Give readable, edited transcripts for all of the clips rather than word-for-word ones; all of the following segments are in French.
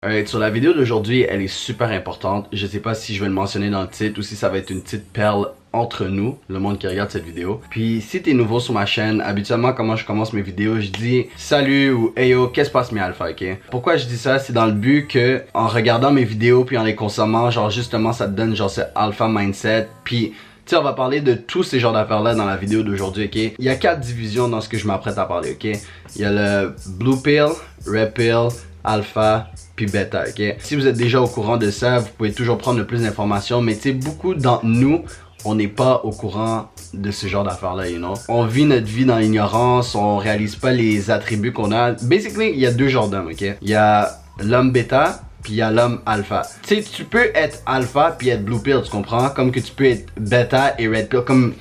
Alright, sur la vidéo d'aujourd'hui, elle est super importante. Je sais pas si je vais le mentionner dans le titre ou si ça va être une petite perle entre nous, le monde qui regarde cette vidéo. Puis si t'es nouveau sur ma chaîne, habituellement comment je commence mes vidéos, je dis salut ou hey yo, qu'est-ce qui se passe mes alpha, ok? Pourquoi je dis ça? C'est dans le but que en regardant mes vidéos puis en les consommant, genre justement ça te donne genre ce alpha mindset. Puis tu sais, on va parler de tous ces genres d'affaires là dans la vidéo d'aujourd'hui, ok? Il y a 4 divisions dans ce que je m'apprête à parler, ok? Il y a le blue pill, red pill, alpha puis bêta, ok? Si vous êtes déjà au courant de ça, vous pouvez toujours prendre le plus d'informations, mais tu sais, beaucoup d'entre nous, on n'est pas au courant de ce genre d'affaires là, you know? On vit notre vie dans l'ignorance, on réalise pas les attributs qu'on a. Basically, il y a deux genres d'hommes, ok? Il y a l'homme bêta, puis il y a l'homme alpha. Tu sais, tu peux être alpha puis être blue pill, tu comprends? Comme que tu peux être bêta et red pill, comme...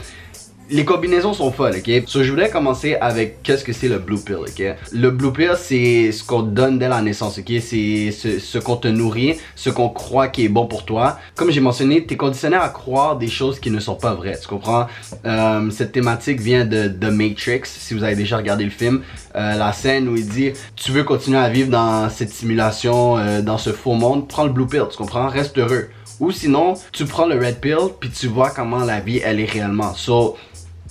Les combinaisons sont folles, ok? So, je voulais commencer avec qu'est-ce que c'est le blue pill, ok? Le blue pill, c'est ce qu'on te donne dès la naissance, ok? C'est ce qu'on te nourrit, ce qu'on croit qui est bon pour toi. Comme j'ai mentionné, t'es conditionné à croire des choses qui ne sont pas vraies, tu comprends? Cette thématique vient de The Matrix, si vous avez déjà regardé le film. La scène où il dit, tu veux continuer à vivre dans cette simulation, dans ce faux monde, prends le blue pill, tu comprends? Reste heureux. Ou sinon, tu prends le red pill, puis tu vois comment la vie, elle est réellement. So,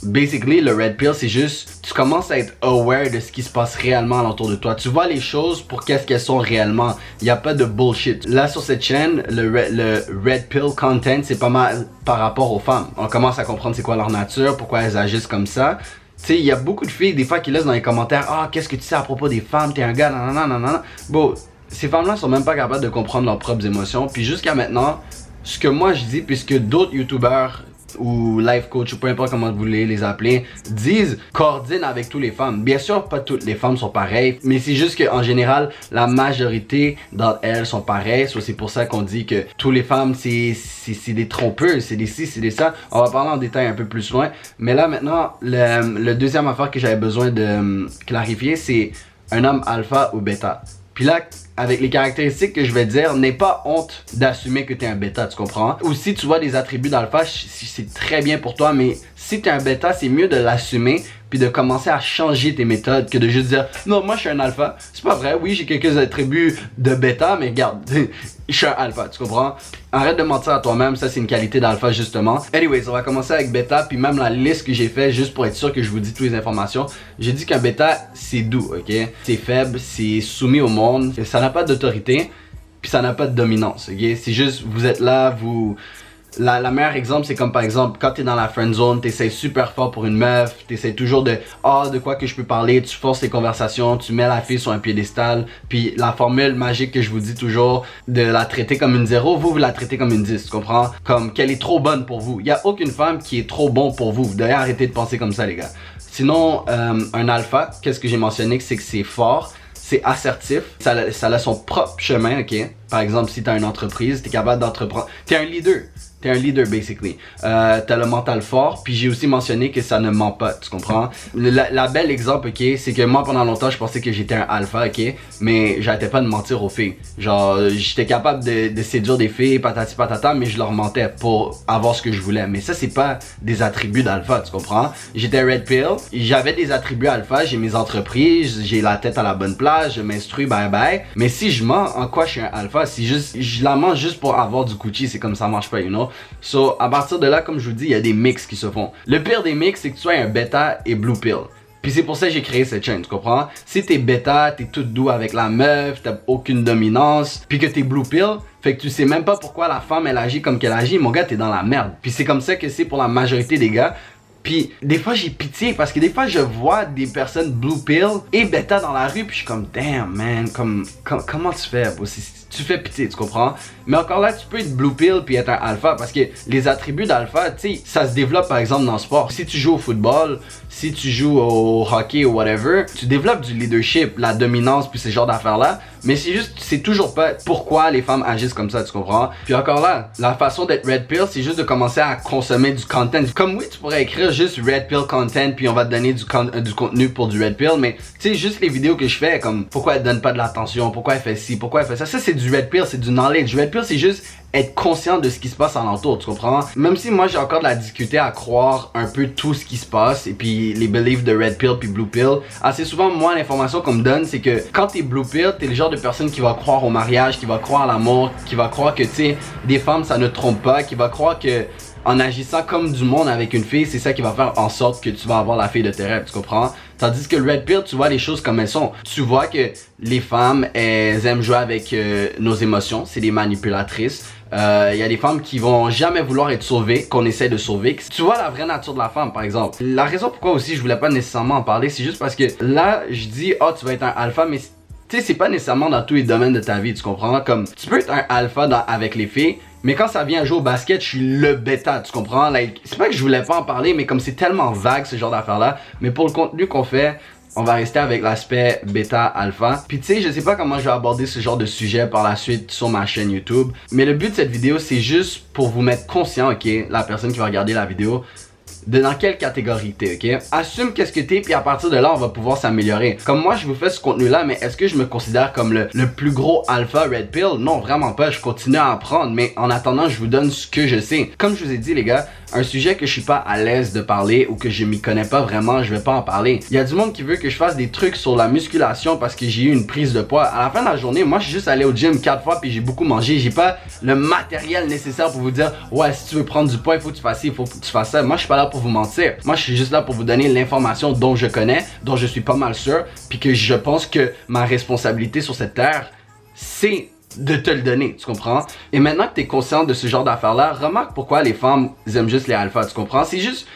basically, le red pill, c'est juste, tu commences à être aware de ce qui se passe réellement alentour de toi. Tu vois les choses pour qu'est-ce qu'elles sont réellement. Il n'y a pas de bullshit. Là, sur cette chaîne, le red pill content, c'est pas mal par rapport aux femmes. On commence à comprendre c'est quoi leur nature, pourquoi elles agissent comme ça. Tu sais, il y a beaucoup de filles, des fois, qui laissent dans les commentaires, « Ah, qu'est-ce que tu sais à propos des femmes? T'es un gars, nanana, nanana. » Bon, ces femmes-là sont même pas capables de comprendre leurs propres émotions. Puis jusqu'à maintenant, ce que moi je dis, puisque d'autres youtubeurs ou life coach ou peu importe comment vous voulez les appeler, disent coordine avec toutes les femmes. Bien sûr, pas toutes les femmes sont pareilles, mais c'est juste qu'en général, la majorité d'entre elles sont pareilles. So, c'est pour ça qu'on dit que toutes les femmes, c'est des trompeuses, c'est des ci, c'est des ça. On va parler en détail un peu plus loin. Mais là, maintenant, le deuxième affaire que j'avais besoin de clarifier, c'est un homme alpha ou bêta. Puis là, avec les caractéristiques que je vais dire, n'aie pas honte d'assumer que tu es un bêta, tu comprends? Ou si tu vois des attributs d'alpha, c'est très bien pour toi, mais si tu es un bêta, c'est mieux de l'assumer puis de commencer à changer tes méthodes que de juste dire non, moi je suis un alpha. C'est pas vrai, oui, j'ai quelques attributs de bêta, mais regarde, je suis un alpha, tu comprends? Arrête de mentir à toi-même, ça c'est une qualité d'alpha justement. Anyways, on va commencer avec bêta, puis même la liste que j'ai fait juste pour être sûr que je vous dis toutes les informations. J'ai dit qu'un bêta, c'est doux, ok? C'est faible, c'est soumis au monde, ça n'a pas d'autorité, puis ça n'a pas de dominance, ok? C'est juste, vous êtes là, vous... La meilleure exemple, c'est comme par exemple, quand t'es dans la friend zone, t'essayes super fort pour une meuf, t'essayes toujours de de quoi que je peux parler, tu forces les conversations, tu mets la fille sur un piédestal, puis la formule magique que je vous dis toujours, de la traiter comme une 0, vous la traitez comme une 10, tu comprends? Comme qu'elle est trop bonne pour vous. Il n'y a aucune femme qui est trop bon pour vous. Vous devez arrêter de penser comme ça, les gars. Sinon, un alpha, qu'est-ce que j'ai mentionné? C'est que c'est fort. C'est assertif, ça a son propre chemin, ok? Par exemple, si tu as une entreprise, tu es capable d'entreprendre. Tu es un leader. T'es un leader, basically. T'as le mental fort, puis j'ai aussi mentionné que ça ne ment pas, tu comprends? La belle exemple, ok, c'est que moi, pendant longtemps, je pensais que j'étais un alpha, ok? Mais j'arrêtais pas de mentir aux filles. Genre, j'étais capable de séduire des filles, patati patata, mais je leur mentais pour avoir ce que je voulais. Mais ça, c'est pas des attributs d'alpha, tu comprends? J'étais red pill, j'avais des attributs alpha, j'ai mes entreprises, j'ai la tête à la bonne place, je m'instruis, bye bye. Mais si je mens, en quoi je suis un alpha? C'est juste, je la mens juste pour avoir du Gucci, c'est comme ça marche pas, you know? So, à partir de là, comme je vous dis, il y a des mix qui se font. Le pire des mix, c'est que tu sois un bêta et blue pill. Puis c'est pour ça que j'ai créé cette chaîne, tu comprends? Si t'es bêta, t'es tout doux avec la meuf, t'as aucune dominance, puis que t'es blue pill, fait que tu sais même pas pourquoi la femme elle agit comme qu'elle agit, mon gars, t'es dans la merde. Puis c'est comme ça que c'est pour la majorité des gars. Puis des fois j'ai pitié parce que des fois je vois des personnes blue pill et bêta dans la rue, puis je suis comme damn man, comment tu fais? Tu fais pitié, tu comprends? Mais encore là, tu peux être blue pill puis être un alpha parce que les attributs d'alpha, tu sais, ça se développe par exemple dans le sport. Si tu joues au football, si tu joues au hockey ou whatever, tu développes du leadership, la dominance puis ce genre d'affaires-là. Mais c'est juste, c'est toujours pas pourquoi les femmes agissent comme ça, tu comprends? Puis encore là, la façon d'être red pill, c'est juste de commencer à consommer du content. Comme oui, tu pourrais écrire juste red pill content puis on va te donner du contenu pour du red pill, mais tu sais, juste les vidéos que je fais, comme pourquoi elle donne pas de l'attention, pourquoi elle fait ci, pourquoi elle fait ça, ça c'est du red pill, c'est du knowledge. Red pill, c'est juste être conscient de ce qui se passe alentour, tu comprends? Même si moi j'ai encore de la difficulté à croire un peu tout ce qui se passe et puis les beliefs de Red Pill puis Blue Pill, assez souvent moi l'information qu'on me donne c'est que quand t'es Blue Pill, t'es le genre de personne qui va croire au mariage, qui va croire à l'amour, qui va croire que tu sais, des femmes ça ne trompe pas, qui va croire que en agissant comme du monde avec une fille, c'est ça qui va faire en sorte que tu vas avoir la fille de tes rêves, tu comprends? Tandis que le Red Pill, tu vois les choses comme elles sont. Tu vois que les femmes, elles aiment jouer avec nos émotions, c'est des manipulatrices. Y a des femmes qui vont jamais vouloir être sauvées, qu'on essaie de sauver. Tu vois la vraie nature de la femme, par exemple. La raison pourquoi aussi je voulais pas nécessairement en parler, c'est juste parce que là, je dis, oh, tu vas être un alpha, mais tu sais, c'est pas nécessairement dans tous les domaines de ta vie, tu comprends? Comme, tu peux être un alpha avec les filles, mais quand ça vient à jouer au basket, je suis le bêta, tu comprends? Like, c'est pas que je voulais pas en parler, mais comme c'est tellement vague ce genre d'affaires-là, mais pour le contenu qu'on fait, on va rester avec l'aspect bêta-alpha. Puis tu sais, je sais pas comment je vais aborder ce genre de sujet par la suite sur ma chaîne YouTube, mais le but de cette vidéo, c'est juste pour vous mettre conscient, ok, la personne qui va regarder la vidéo, de dans quelle catégorie t'es, ok? Assume qu'est-ce que t'es, puis à partir de là, on va pouvoir s'améliorer. Comme moi, je vous fais ce contenu-là, mais est-ce que je me considère comme le plus gros alpha Red Pill? Non, vraiment pas. Je continue à apprendre, mais en attendant, je vous donne ce que je sais. Comme je vous ai dit, les gars, un sujet que je suis pas à l'aise de parler ou que je m'y connais pas vraiment, je vais pas en parler. Il y a du monde qui veut que je fasse des trucs sur la musculation parce que j'ai eu une prise de poids. À la fin de la journée, moi, je suis juste allé au gym 4 fois puis j'ai beaucoup mangé. J'ai pas le matériel nécessaire pour vous dire, ouais, si tu veux prendre du poids, il faut que tu fasses ci, il faut que tu fasses ça. Moi, je suis pas là pour vous mentir. Moi, je suis juste là pour vous donner l'information dont je connais, dont je suis pas mal sûr, puis que je pense que ma responsabilité sur cette terre, c'est de te le donner, tu comprends? Et maintenant que tu es conscient de ce genre d'affaires-là, remarque pourquoi les femmes aiment juste les alphas, tu comprends?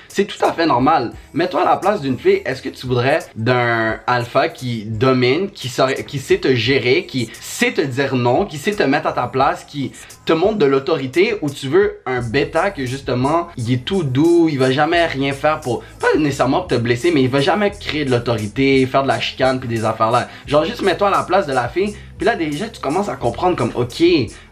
C'est tout à fait normal. Mets-toi à la place d'une fille, est-ce que tu voudrais d'un alpha qui domine, qui sait te gérer, qui sait te dire non, qui sait te mettre à ta place, qui te montre de l'autorité, ou tu veux un bêta que justement, il est tout doux, il va jamais rien faire pour, pas nécessairement pour te blesser, mais il va jamais créer de l'autorité, faire de la chicane puis des affaires-là. Genre juste mets-toi à la place de la fille. Puis là déjà tu commences à comprendre comme ok,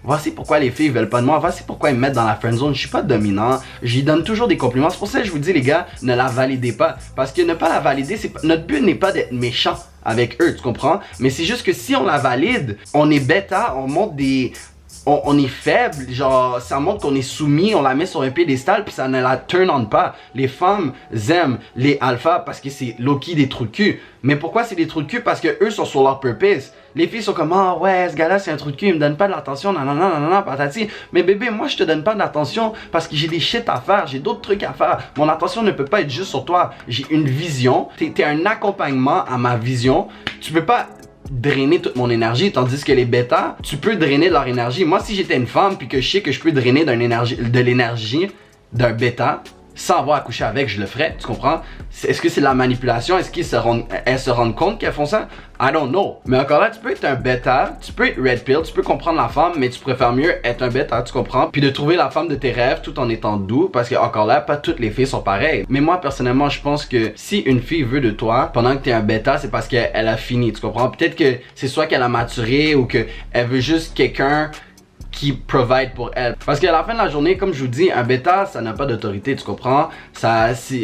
voici pourquoi les filles veulent pas de moi, voici pourquoi ils me mettent dans la friendzone, je suis pas dominant, j'y donne toujours des compliments. C'est pour ça que je vous dis les gars, ne la validez pas. Parce que ne pas la valider, notre but n'est pas d'être méchant avec eux, tu comprends? Mais c'est juste que si on la valide, on est bêta, on monte des... On est faible, genre ça montre qu'on est soumis, on la met sur un piédestal puis ça ne la turn on pas. Les femmes aiment les alphas parce que c'est low-key des trous de cul. Mais pourquoi c'est des trous de cul? Parce que eux sont sur leur purpose. Les filles sont comme ah ouais, ce gars-là c'est un trou de cul, il me donne pas de l'attention, nanana, patati. Mais bébé, moi je te donne pas de l'attention parce que j'ai des shit à faire, j'ai d'autres trucs à faire. Mon attention ne peut pas être juste sur toi. J'ai une vision, t'es un accompagnement à ma vision. Tu peux pas drainer toute mon énergie, tandis que les bêtas, tu peux drainer de leur énergie. Moi, si j'étais une femme puis que je sais que je peux drainer de l'énergie d'un bêta sans avoir à coucher avec, je le ferais, tu comprends? Est-ce que c'est de la manipulation? Est-ce qu'elles se rendent compte qu'elles font ça? I don't know. Mais encore là, tu peux être un bêta, tu peux être Red Pill, tu peux comprendre la femme, mais tu préfères mieux être un bêta, tu comprends? Puis de trouver la femme de tes rêves tout en étant doux, parce que encore là, pas toutes les filles sont pareilles. Mais moi, personnellement, je pense que si une fille veut de toi, pendant que t'es un bêta, c'est parce qu'elle a fini, tu comprends? Peut-être que c'est soit qu'elle a maturé ou qu'elle veut juste quelqu'un qui provide pour elle. Parce qu'à la fin de la journée, comme je vous dis, un bêta, ça n'a pas d'autorité, tu comprends?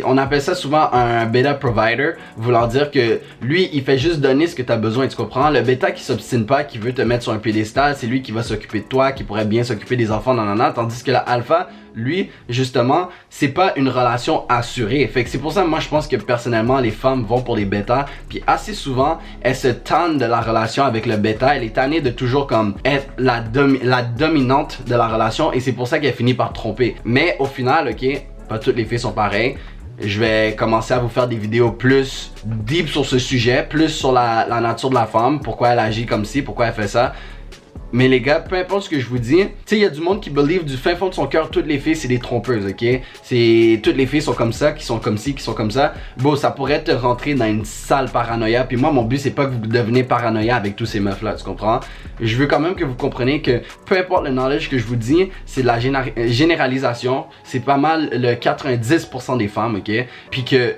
On appelle ça souvent un bêta provider, voulant dire que lui, il fait juste donner ce que tu as besoin, tu comprends? Le bêta qui s'obstine pas, qui veut te mettre sur un piédestal, c'est lui qui va s'occuper de toi, qui pourrait bien s'occuper des enfants, nanana, tandis que l'alpha, lui, justement, c'est pas une relation assurée. Fait que c'est pour ça, moi, je pense que personnellement, les femmes vont pour les bêtas, puis assez souvent, elles se tannent de la relation avec le bêta. Elle est tannée de toujours comme être la dominante de la relation, et c'est pour ça qu'elle finit par tromper. Mais au final, ok, pas toutes les filles sont pareilles. Je vais commencer à vous faire des vidéos plus deep sur ce sujet, plus sur la nature de la femme, pourquoi elle agit comme ci, pourquoi elle fait ça. Mais les gars, peu importe ce que je vous dis, tu sais, il y a du monde qui believe du fin fond de son cœur, toutes les filles c'est des trompeuses, ok? Toutes les filles sont comme ça, qui sont comme ci, qui sont comme ça. Bon, ça pourrait te rentrer dans une sale paranoïa. Puis moi, mon but c'est pas que vous devenez paranoïa avec tous ces meufs là, tu comprends? Je veux quand même que vous compreniez que peu importe le knowledge que je vous dis, c'est de la généralisation. C'est pas mal le 90% des femmes, ok? Puis que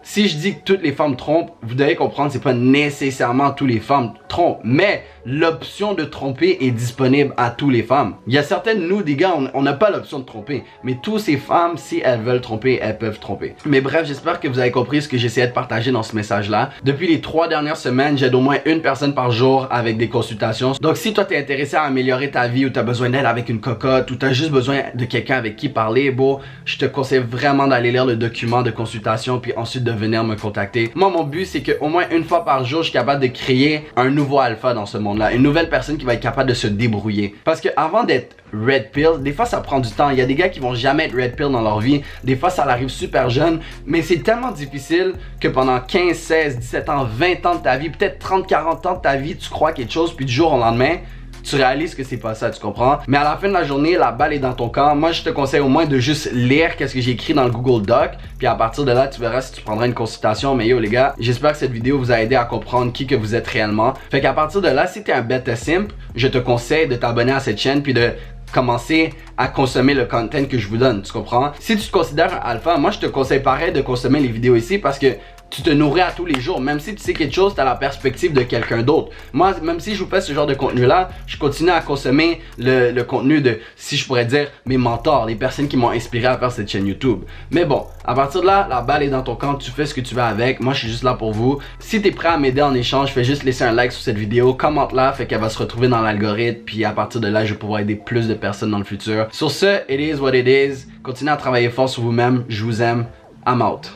si je dis que toutes les femmes trompent, vous devez comprendre, c'est pas nécessairement toutes les femmes trompent, mais l'option de tromper est disponible à toutes les femmes. Il y a certaines, nous, des gars, on n'a pas l'option de tromper, mais toutes ces femmes, si elles veulent tromper, elles peuvent tromper. Mais bref, j'espère que vous avez compris ce que j'essayais de partager dans ce message-là. Depuis les 3 dernières semaines, j'aide au moins une personne par jour avec des consultations. Donc si toi t'es intéressé à améliorer ta vie ou t'as besoin d'aide avec une cocotte ou t'as juste besoin de quelqu'un avec qui parler, bon, je te conseille vraiment d'aller lire le document de consultation puis ensuite de venir me contacter. Moi, mon but, c'est qu'au moins une fois par jour, je suis capable de créer un nouveau alpha dans ce monde-là, une nouvelle personne qui va être capable de se débrouiller. Parce que avant d'être red pill, des fois ça prend du temps. Il y a des gars qui vont jamais être red pill dans leur vie. Des fois ça arrive super jeune, mais c'est tellement difficile que pendant 15, 16, 17 ans, 20 ans de ta vie, peut-être 30, 40 ans de ta vie, tu crois quelque chose, puis du jour au lendemain, tu réalises que c'est pas ça, tu comprends? Mais à la fin de la journée, la balle est dans ton camp. Moi, je te conseille au moins de juste lire qu'est-ce que j'ai écrit dans le Google Doc. Puis à partir de là, tu verras si tu prendras une consultation. Mais yo les gars, j'espère que cette vidéo vous a aidé à comprendre qui que vous êtes réellement. Fait qu'à partir de là, si t'es un bêta simp, je te conseille de t'abonner à cette chaîne puis de commencer à consommer le content que je vous donne, tu comprends? Si tu te considères un alpha, moi je te conseille pareil de consommer les vidéos ici parce que tu te nourris à tous les jours. Même si tu sais quelque chose, tu as la perspective de quelqu'un d'autre. Moi, même si je vous fais ce genre de contenu-là, je continue à consommer le contenu de, si je pourrais dire, mes mentors, les personnes qui m'ont inspiré à faire cette chaîne YouTube. Mais bon, à partir de là, la balle est dans ton camp, tu fais ce que tu veux avec. Moi, je suis juste là pour vous. Si tu es prêt à m'aider en échange, fais juste laisser un like sur cette vidéo, commente-la, fait qu'elle va se retrouver dans l'algorithme. Puis à partir de là, je vais pouvoir aider plus de personnes dans le futur. Sur ce, it is what it is. Continuez à travailler fort sur vous-même. Je vous aime. I'm out.